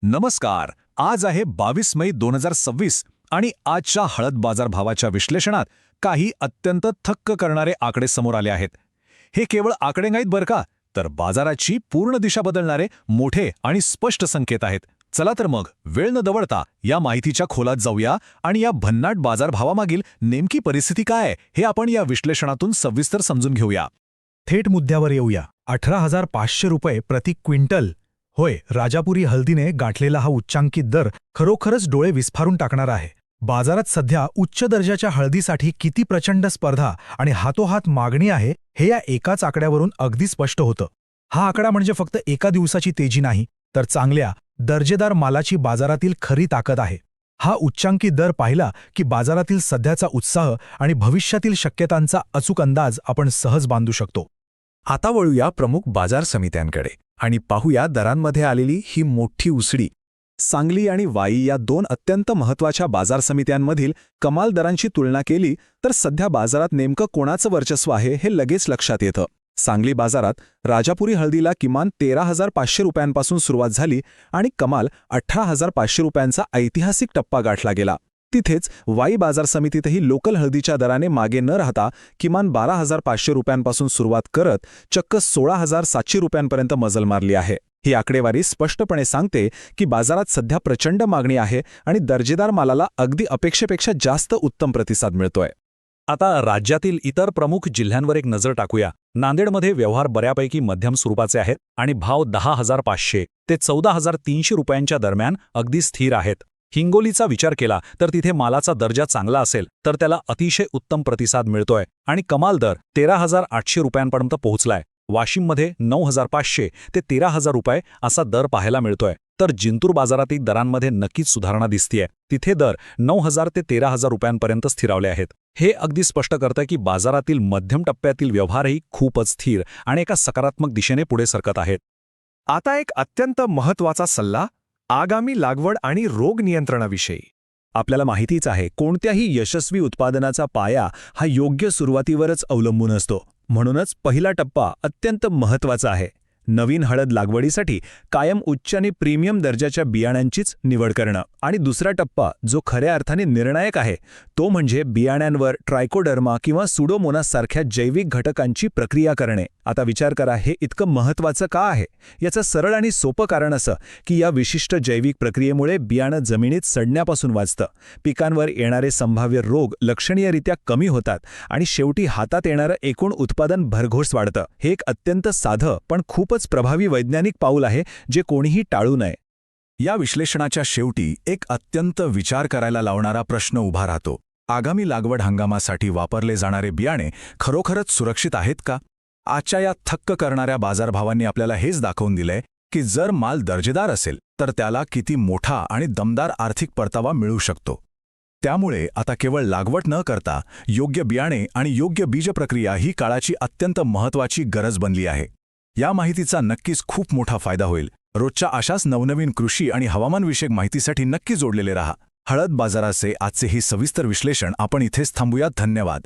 नमस्कार. आज आहे 22 मई 2026 आणि आजच्या हळद बाजार भावाच्या विश्लेषणात काही अत्यंत थक्क करणारे आकडे समोर आले आहेत. हे केवळ आकडे नाहीत बरं का, तर बाजाराची पूर्ण दिशा बदलणारे मोठे आणि स्पष्ट संकेत आहेत. चला तर मग वेळ न दवडता या माहितीच्या खोलात जाऊया आणि या भन्नाट बाजारभावामागील नेमकी परिस्थिती काय आहे हे आपण या विश्लेषणातून सविस्तर समजून घेऊया. थेट मुद्द्यावर येऊया. 18,500 रुपये प्रति क्विंटल. होय, राजापुरी हळदीने गाठलेला हा उच्चांकित दर खरोखरच डोळे विस्फारून टाकणारा आहे. बाजारात सध्या उच्च दर्जाच्या हळदीसाठी किती प्रचंड स्पर्धा आणि हातोहात मागणी आहे हे या एकाच आकड्यावरून अगदी स्पष्ट होतं. हा आकडा म्हणजे फक्त एका दिवसाची तेजी नाही, तर चांगल्या दर्जेदार मालाची बाजारातील खरी ताकद आहे. हा उच्चांकित दर पाहिला की बाजारातील सध्याचा उत्साह आणि भविष्यातील शक्यतांचा अचूक अंदाज आपण सहज बांधू शकतो. आता वळूया प्रमुख बाजार समित्यांकडे आणि पाहूया दरांमध्ये आलेली ही मोठी उसळी. सांगली आणि वाई या दोन अत्यंत महत्त्वाच्या बाजार समित्यांमधील कमाल दरांची तुलना केली तर सध्या बाजारात नेमकं कोणाचं वर्चस्व आहे हे लगेच लक्षात येतं. सांगली बाजारात राजापुरी हळदीला किमान 13,500 रुपयांपासून सुरुवात झाली आणि कमाल 18,500 रुपयांचा ऐतिहासिक टप्पा गाठला गेला. तिथेच वाई बाजार समितीतही लोकल हळदीच्या दराने मागे न राहता किमान 12,500 रुपयांपासून सुरुवात करत चक्क 16,700 रुपयांपर्यंत मजल मारली आहे. ही आकडेवारी स्पष्टपणे सांगते की बाजारात सध्या प्रचंड मागणी आहे आणि दर्जेदार मालाला अगदी अपेक्षेपेक्षा जास्त उत्तम प्रतिसाद मिळतोय. आता राज्यातील इतर प्रमुख जिल्ह्यांवर एक नजर टाकूया. नांदेडमध्ये व्यवहार बऱ्यापैकी मध्यम स्वरूपाचे आहेत आणि भाव 10,500 ते 14,300 रुपयांच्या दरम्यान अगदी स्थिर आहेत. हिंगोलीचा विचार केला तर तिथे मालाचा दर्जा चांगला असेल तर त्याला अतिशय उत्तम प्रतिसाद मिळतोय आणि कमाल दर 13,800 रुपयांपर्यंत पोहोचलाय. वाशिममध्ये 9,500 ते 13,000 रुपये असा दर पाहायला मिळतोय. तर जिंतूर बाजारातील दरांमध्ये नक्कीच सुधारणा दिसतीये. तिथे दर 9,000 ते 13,000 रुपयांपर्यंत स्थिरावले आहेत. हे अगदी स्पष्ट करतं की बाजारातील मध्यम टप्प्यातील व्यवहारही खूपच स्थिर आणि एका सकारात्मक दिशेने पुढे सरकत आहेत. आता एक अत्यंत महत्त्वाचा सल्ला आगामी लागवड आणि रोग नियंत्रणाविषयी. आपल्याला माहितीच आहे, कोणत्याही यशस्वी उत्पादनाचा पाया हा योग्य सुरुवातीवरच अवलंबून असतो. म्हणूनच पहिला टप्पा अत्यंत महत्त्वाचा आहे. नवीन हळद लागवडीसाठी कायम उच्च आणि प्रीमियम दर्जाच्या बियाण्यांचीच निवड करणं. आणि दुसरा टप्पा जो खऱ्या अर्थाने निर्णायक आहे तो म्हणजे बियाण्यांवर ट्रायकोडर्मा किंवा सुडोमोनास सारख्या जैविक घटकांची प्रक्रिया करणे. आता विचार करा, हे इतकं महत्त्वाचं का आहे? याचं सरळ आणि सोपं कारण असं की या विशिष्ट जैविक प्रक्रियेमुळे बियाणं जमिनीत सडण्यापासून वाचतं, पिकांवर येणारे संभाव्य रोग लक्षणीयरित्या कमी होतात आणि शेवटी हातात येणारं एकूण उत्पादन भरघोस वाढतं. हे एक अत्यंत साधं पण खूपच प्रभावी वैज्ञानिक पाऊल आहे जे कोणीही टाळू नये. या विश्लेषणाच्या शेवटी एक अत्यंत विचार करायला लावणारा प्रश्न उभा राहतो. आगामी लागवड हंगामासाठी वापरले जाणारे बियाणे खरोखरच सुरक्षित आहेत का? आजच्या या थक्क करणाऱ्या बाजारभावांनी आपल्याला हेच दाखवून दिलंय की जर माल दर्जेदार असेल तर त्याला किती मोठा आणि दमदार आर्थिक परतावा मिळू शकतो. त्यामुळे आता केवळ लागवड न करता योग्य बियाणे आणि योग्य बीज प्रक्रिया ही काळाची अत्यंत महत्त्वाची गरज बनली आहे. या माहितीचा नक्कीच खूप मोठा फायदा होईल. रोजच्या अशाच नवनवीन कृषी आणि हवामानविषयक माहितीसाठी नक्की जोडलेले रहा. हळद बाजाराचे आजचे ही सविस्तर विश्लेषण आपण इथेच थांबूया. धन्यवाद.